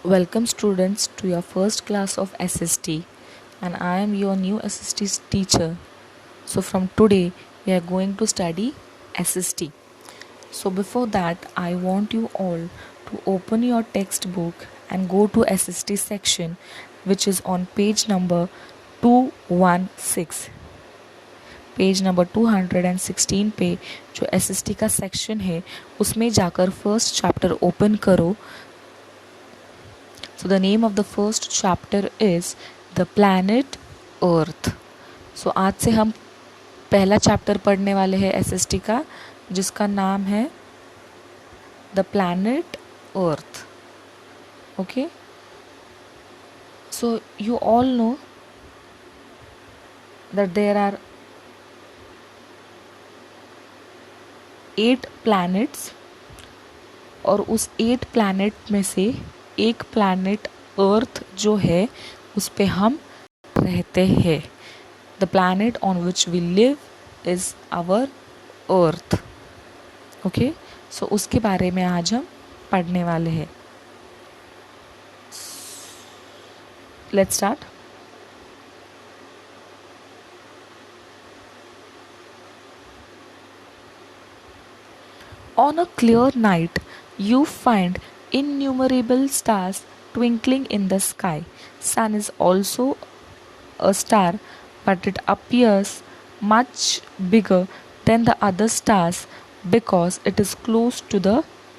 Welcome students to your first class of SST, and I am your new SST teacher. So from today we are going to study SST. So before that I want you all to open your textbook and go to SST section, which is on page number 216. Page number 216 पे जो SST का section है उसमें जाकर first chapter open करो. So the name of the first chapter is The Planet Earth. So आज से हम पहला चैप्टर पढ़ने वाले हैं SST का, जिसका नाम है The Planet Earth. Okay. So you all know that there are 8 planets और उस 8 planet में से एक प्लैनेट अर्थ जो है उस पे हम रहते हैं. The planet on which we live is our earth. Okay, so उसके बारे में आज हम पढ़ने वाले हैं. Let's start. On a clear night, you find innumerable stars twinkling in the sky. Sun is also a star, but it appears much bigger than the other stars because it is close to the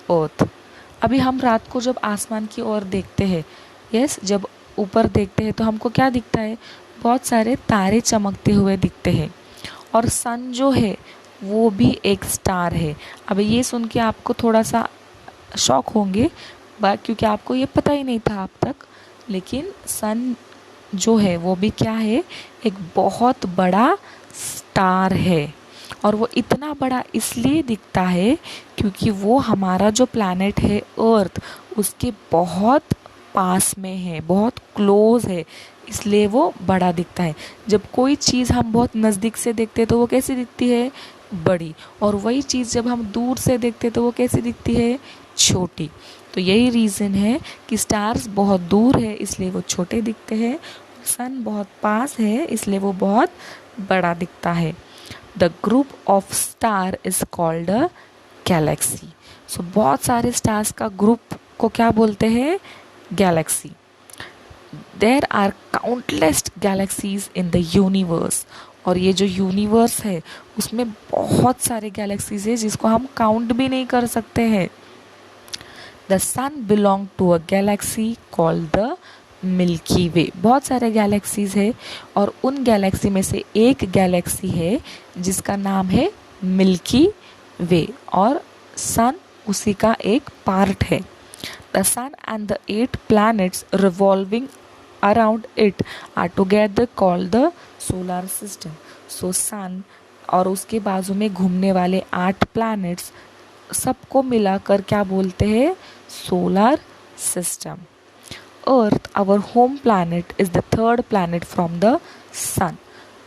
earth. अभी हम रात को जब आसमान की ओर देखते हैं, जब ऊपर देखते हैं तो हमको क्या दिखता है? बहुत सारे तारे चमकते हुए दिखते हैं. और सन जो है वो भी एक स्टार है. अभी ये सुन के आपको थोड़ा सा शॉक होंगे क्योंकि आपको ये पता ही नहीं था अब तक, लेकिन सन जो है वो भी क्या है? एक बहुत बड़ा स्टार है. और वो इतना बड़ा इसलिए दिखता है क्योंकि वो हमारा जो प्लैनेट है अर्थ उसके बहुत पास में है, बहुत क्लोज है, इसलिए वो बड़ा दिखता है. जब कोई चीज़ हम बहुत नज़दीक से देखते हैं तो वो कैसी दिखती है? बड़ी. और वही चीज़ जब हम दूर से देखते हैं तो वो कैसी दिखती है? छोटी. तो यही रीज़न है कि स्टार्स बहुत दूर है इसलिए वो छोटे दिखते हैं, सन बहुत पास है इसलिए वो बहुत बड़ा दिखता है. The group of star is called a galaxy. So बहुत सारे स्टार्स का ग्रुप को क्या बोलते हैं? Galaxy. There are countless galaxies in the universe. और ये जो यूनिवर्स है उसमें बहुत सारे गैलेक्सीज है जिसको हम काउंट भी नहीं कर सकते हैं. The sun belong to a galaxy called the Milky वे. बहुत सारे गैलेक्सीज है और उन गैलेक्सी में से एक गैलेक्सी है जिसका नाम है मिल्की वे, और सन उसी का एक पार्ट है. The sun and the 8 planets revolving around it are together called the solar system. So sun और उसके बाजू में घूमने वाले 8 planets सबको मिलाकर क्या बोलते हैं? Solar system. Earth our home planet is the third planet from the sun.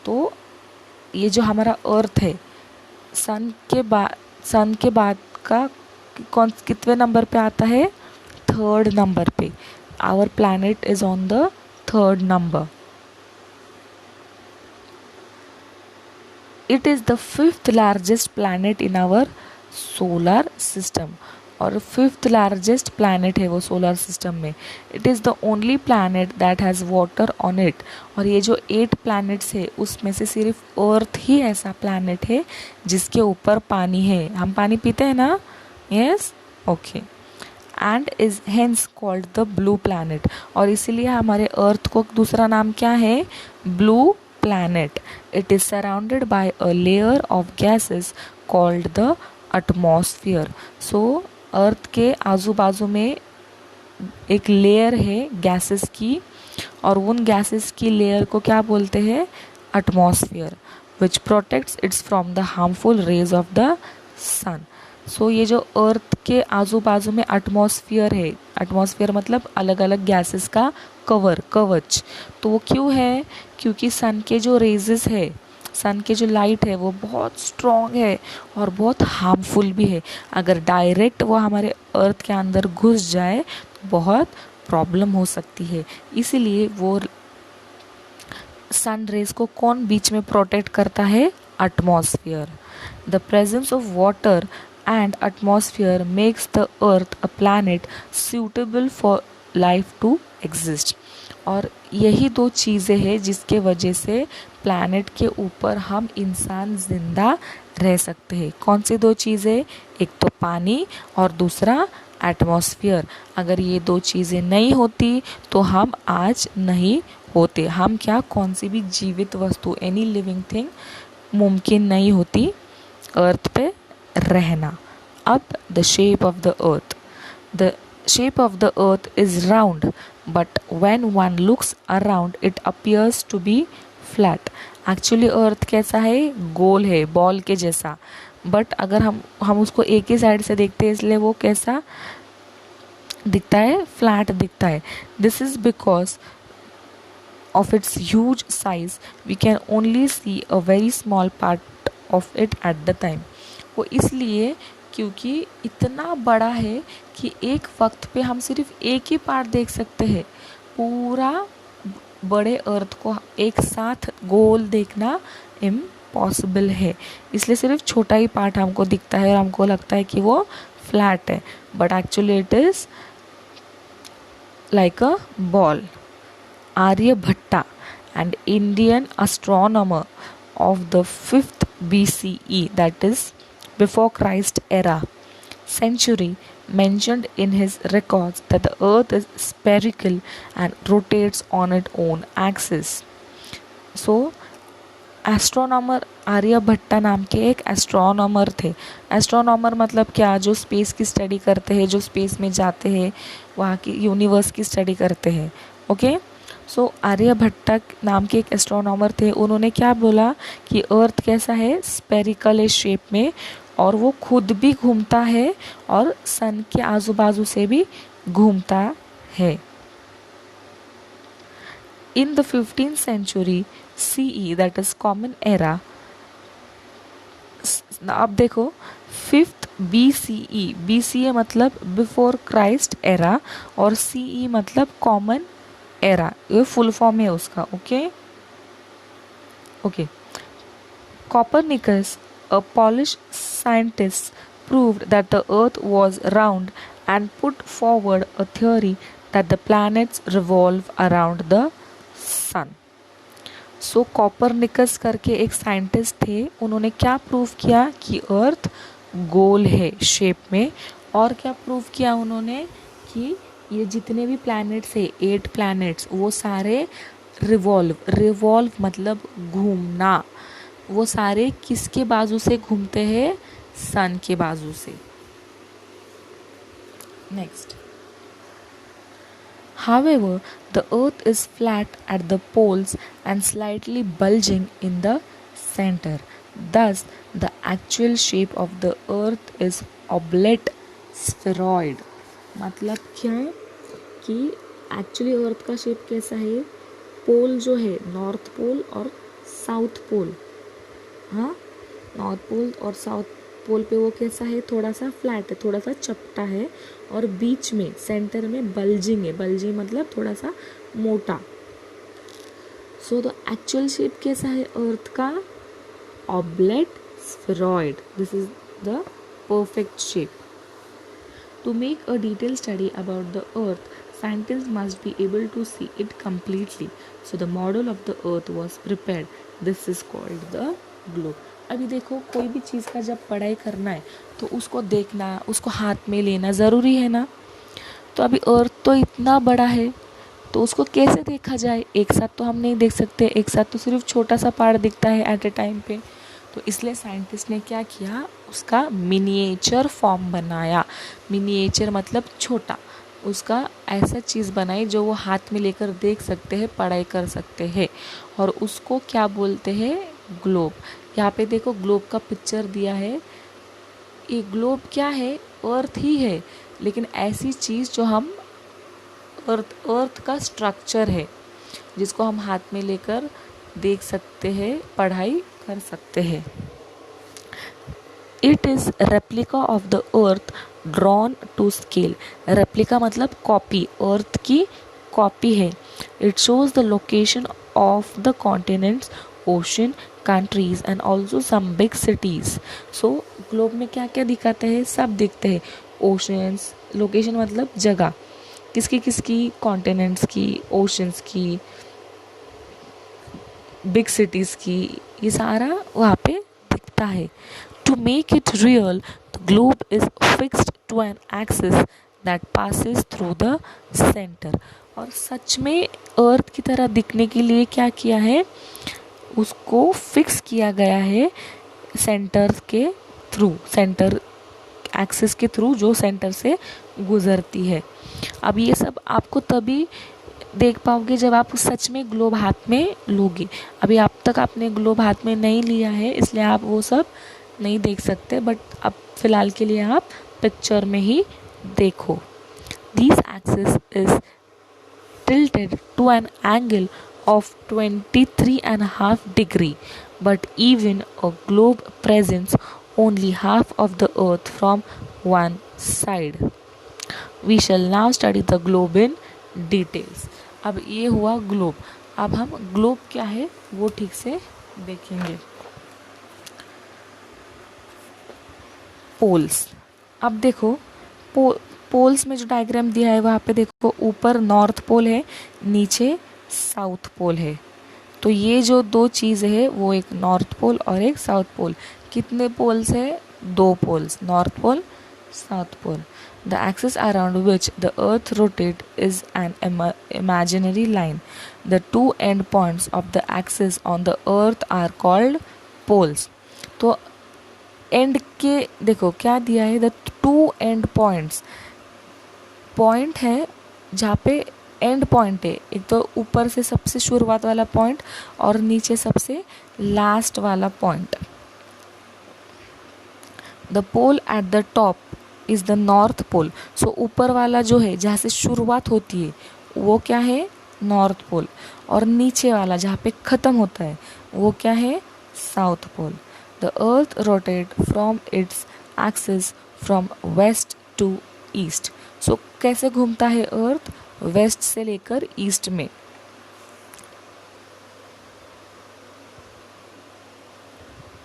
तो ये जो हमारा अर्थ है सन के बाद का कितने नंबर पे आता है? थर्ड नंबर पे. Our planet is on the third number. It is the 5th largest planet in our solar system. और 5th लार्जेस्ट प्लैनेट है वो सोलर सिस्टम में. It is the only planet that has water on it. और ये जो 8 planets है उसमें से सिर्फ अर्थ ही ऐसा प्लैनेट है जिसके ऊपर पानी है. हम पानी पीते हैं ना? Yes, okay. And is hence called the blue planet. और इसीलिए हमारे अर्थ को दूसरा नाम क्या है? Blue planet. It is surrounded by a layer of gases called the atmosphere. So earth के आजू बाजू में एक लेयर है गैसेस की, और उन गैसेस की लेयर को क्या बोलते हैं? Atmosphere, which protects its from the harmful rays of the sun. So ये जो अर्थ के आजू बाजू में एटमॉस्फेयर है, एटमॉस्फेयर मतलब अलग अलग गैसेस का कवच. तो वो क्यों है? क्योंकि सन के जो रेजेस है, सन की जो लाइट है वो बहुत स्ट्रॉन्ग है और बहुत हार्मफुल भी है. अगर डायरेक्ट वो हमारे अर्थ के अंदर घुस जाए तो बहुत प्रॉब्लम हो सकती है। इसीलिए वो सन रेज को कौन बीच में प्रोटेक्ट करता है? Atmosphere. The presence of water and atmosphere makes the earth a planet suitable for life to exist. और यही दो चीज़ें हैं जिसके वजह से प्लैनेट के ऊपर हम इंसान जिंदा रह सकते हैं। कौन सी दो चीज़ें? एक तो पानी और दूसरा एटमॉस्फेयर। अगर ये दो चीज़ें नहीं होती तो हम आज नहीं होते। हम क्या, कौन सी भी जीवित वस्तु, एनी लिविंग थिंग मुमकिन नहीं होती अर्थ पे रहना। अब the shape of the earth. The shape of the earth is round, but when one looks around it appears to be flat. Actually earth कैसा है? गोल है, बॉल के जैसा। बट अगर हम उसको एक ही साइड से देखते हैं इसलिए वो कैसा दिखता है? फ्लैट दिखता है। This is because of its huge size we can only see a very small part of it at the time. वो इसलिए क्योंकि इतना बड़ा है कि एक वक्त पे हम सिर्फ एक ही पार्ट देख सकते हैं। पूरा बड़े अर्थ को एक साथ गोल देखना इम्पॉसिबल है, इसलिए सिर्फ छोटा ही पार्ट हमको दिखता है और हमको लगता है कि वो फ्लैट है, but actually it is like a ball. Aryabhatta, an Indian astronomer of the 5th BCE, that is before Christ era century, mentioned in his records that the earth is spherical and rotates on its own axis. So astronomer Aryabhatta नाम के एक astronomer थे। Astronomer मतलब क्या? जो space की study करते हैं, जो स्पेस में जाते हैं, वहाँ की यूनिवर्स की स्टडी करते हैं। ओके, सो आर्यभट्टा नाम के एक एस्ट्रोनॉमर थे। उन्होंने क्या बोला कि अर्थ कैसा है? स्पेरिकल है शेप में, और वो खुद भी घूमता है और सन के आजू बाजू से भी घूमता है। In the 15th century CE, that is Common Era, अब देखो 5th BCE, BCE मतलब बिफोर क्राइस्ट एरा और CE मतलब कॉमन एरा, ये फुल फॉर्म है उसका। Okay Copernicus, a Polish scientist, proved that the earth was round and put forward a theory that the planets revolve around the sun. So Copernicus करके एक scientist थे, उन्होंने क्या prove किया कि अर्थ गोल है शेप में। और क्या प्रूव किया उन्होंने कि ये जितने भी प्लैनेट्स है, 8 प्लैनेट्स, वो सारे रिवॉल्व मतलब घूमना, वो सारे किसके बाजू से घूमते हैं? सन के बाजू से। Next, however, the earth is flat at the poles and slightly bulging in the center. Thus, the actual shape of the earth is oblate spheroid. मतलब क्या है कि एक्चुअली अर्थ का शेप कैसा है? पोल जो है, नॉर्थ पोल और साउथ पोल, हाँ, नॉर्थ पोल और साउथ पोल पे वो कैसा है? थोड़ा सा फ्लैट है, थोड़ा सा चपटा है, और बीच में सेंटर में बल्जिंग है। बल्जिंग मतलब थोड़ा सा मोटा। सो द एक्चुअल शेप कैसा है अर्थ का? Oblate spheroid. This is the perfect shape. To make a detail study about the earth, scientists must be able to see it completely. So the model of the earth was prepared. This is called the globe. अभी देखो, कोई भी चीज़ का जब पढ़ाई करना है तो उसको देखना, उसको हाथ में लेना ज़रूरी है ना। तो अभी अर्थ तो इतना बड़ा है तो उसको कैसे देखा जाए? एक साथ तो हम नहीं देख सकते, एक साथ तो सिर्फ छोटा सा पार्ट दिखता है एट ए टाइम पे। तो इसलिए साइंटिस्ट ने क्या किया? उसका मिनिएचर फॉर्म बनाया। मिनिएचर मतलब छोटा, उसका ऐसा चीज़ बनाई जो वो हाथ में लेकर देख सकते हैं, पढ़ाई कर सकते हैं, और उसको क्या बोलते हैं? ग्लोब। यहाँ पे देखो ग्लोब का पिक्चर दिया है। ये ग्लोब क्या है? अर्थ ही है, लेकिन ऐसी चीज़ जो हम अर्थ का स्ट्रक्चर है, जिसको हम हाथ में लेकर देख सकते हैं, पढ़ाई कर सकते हैं। It is replica of the earth drawn to scale. Replica मतलब कॉपी, अर्थ की कॉपी है. It shows the location of the continents, ocean, countries and also some big cities. So globe में क्या क्या दिखाते हैं, सब दिखते हैं. ओशंस, लोकेशन मतलब जगह, किसकी किसकी, कॉन्टिनेंट्स की, ओशंस की, बिग सिटीज़ की, ये सारा वहाँ पे दिखता है. To make it real the globe is fixed to an axis that passes through the centre. और सच में अर्थ की तरह दिखने के लिए क्या किया है, उसको फिक्स किया गया है सेंटर के थ्रू, सेंटर एक्सिस के थ्रू जो सेंटर से गुजरती है. अब ये सब आपको तभी देख पाओगे जब आप सच में ग्लोब हाथ में लोगे. अभी अब तक आपने ग्लोब हाथ में नहीं लिया है, इसलिए आप वो सब नहीं देख सकते, बट अब फिलहाल के लिए आप पिक्चर में ही देखो. This axis is tilted to an angle of 23.5 degree, but even a globe presents only half of the earth from one side. We shall now study the globe in details. अब ये हुआ globe. अब हम globe क्या है वो ठीक से देखेंगे. पोल्स. अब देखो पोल्स में जो डायग्राम दिया है वहाँ पे देखो, ऊपर नॉर्थ पोल है, नीचे साउथ पोल है. तो ये जो दो चीज़ है वो एक नॉर्थ पोल और एक साउथ पोल. कितने पोल्स है, दो poles, north pole, south pole. The axis around which the earth rotate is an imaginary line. The two end points of the axis on the earth are called poles. तो end के देखो क्या दिया है, the two end points. Point है जहाँ पे and point है, एक तो ऊपर से सबसे शुरुआत वाला पॉइंट और नीचे सबसे लास्ट वाला point. The pole at the top is the north pole. So ऊपर वाला जो है जहाँ से शुरुआत होती है वो क्या है, नॉर्थ पोल. और नीचे वाला जहाँ पे ख़त्म होता है वो क्या है, south pole. The earth rotate from its axis from west to east. So कैसे घूमता है अर्थ, वेस्ट से लेकर ईस्ट में.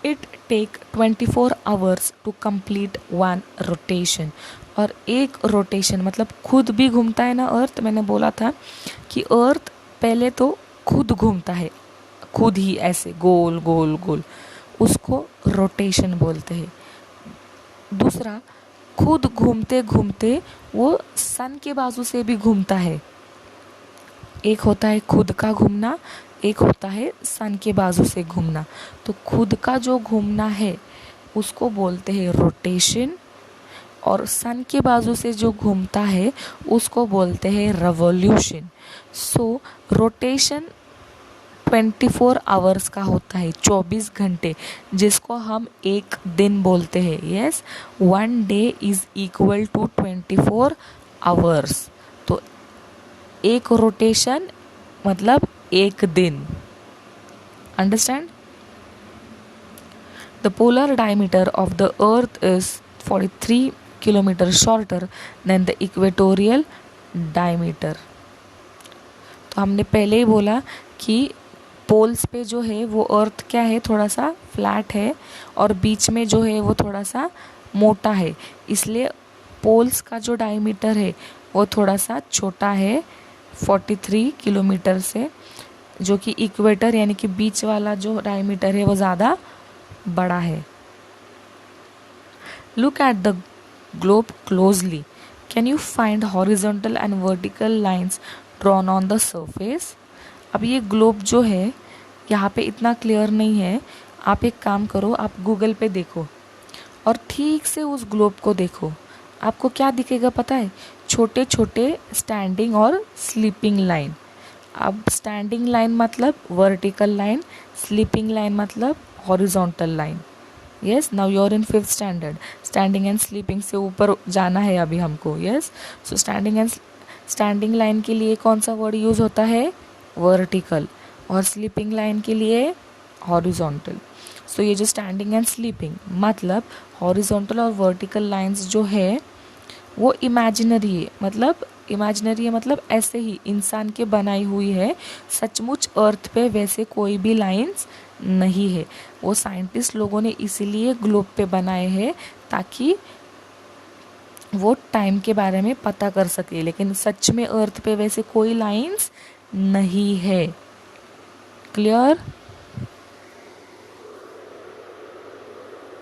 It take 24 hours to complete one rotation. और एक रोटेशन मतलब खुद भी घूमता है ना अर्थ. मैंने बोला था कि अर्थ पहले तो खुद घूमता है, खुद ही ऐसे गोल गोल गोल, उसको रोटेशन बोलते हैं. दूसरा, खुद घूमते घूमते वो सन के बाजू से भी घूमता है. एक होता है खुद का घूमना, एक होता है सन के बाजू से घूमना. तो खुद का जो घूमना है उसको बोलते हैं रोटेशन, और सन के बाजू से जो घूमता है उसको बोलते हैं रेवोल्यूशन. सो रोटेशन 24 आवर्स का होता है, 24 घंटे, जिसको हम एक दिन बोलते हैं. Yes, one day is equal to 24 hours. तो एक रोटेशन मतलब एक दिन. Understand. The polar diameter of the earth is 43 kilometre shorter than the equatorial diameter. तो हमने पहले ही बोला कि पोल्स पे जो है वो अर्थ क्या है, थोड़ा सा फ्लैट है, और बीच में जो है वो थोड़ा सा मोटा है. इसलिए पोल्स का जो डायमीटर है वो थोड़ा सा छोटा है 43 किलोमीटर से, जो कि इक्वेटर यानी कि बीच वाला जो डायमीटर है वो ज़्यादा बड़ा है. Look at the globe closely. Can you find horizontal and vertical lines drawn on the surface. अब ये ग्लोब जो है यहाँ पे इतना क्लियर नहीं है. आप एक काम करो, आप गूगल पे देखो और ठीक से उस ग्लोब को देखो. आपको क्या दिखेगा पता है, छोटे छोटे स्टैंडिंग और स्लीपिंग लाइन. अब स्टैंडिंग लाइन मतलब वर्टिकल लाइन, स्लीपिंग लाइन मतलब horizontal line. Yes, now you are in 5th standard. Standing and sleeping से ऊपर जाना है अभी हमको. यस, सो स्टैंडिंग लाइन के लिए कौन सा वर्ड यूज़ होता है, वर्टिकल. और स्लीपिंग लाइन के लिए हॉरिजॉन्टल। सो ये जो स्टैंडिंग एंड स्लीपिंग, मतलब हॉरिजॉन्टल और वर्टिकल लाइंस जो है वो इमेजिनरी है, मतलब ऐसे ही इंसान के बनाई हुई है, सचमुच अर्थ पे वैसे कोई भी लाइंस नहीं है। वो साइंटिस्ट लोगों ने इसीलिए ग्लोब पे बनाए हैं ताकि वो टाइम के बारे में पता कर सके, लेकिन सच में अर्थ पे वैसे कोई लाइंस नहीं है। क्लियर?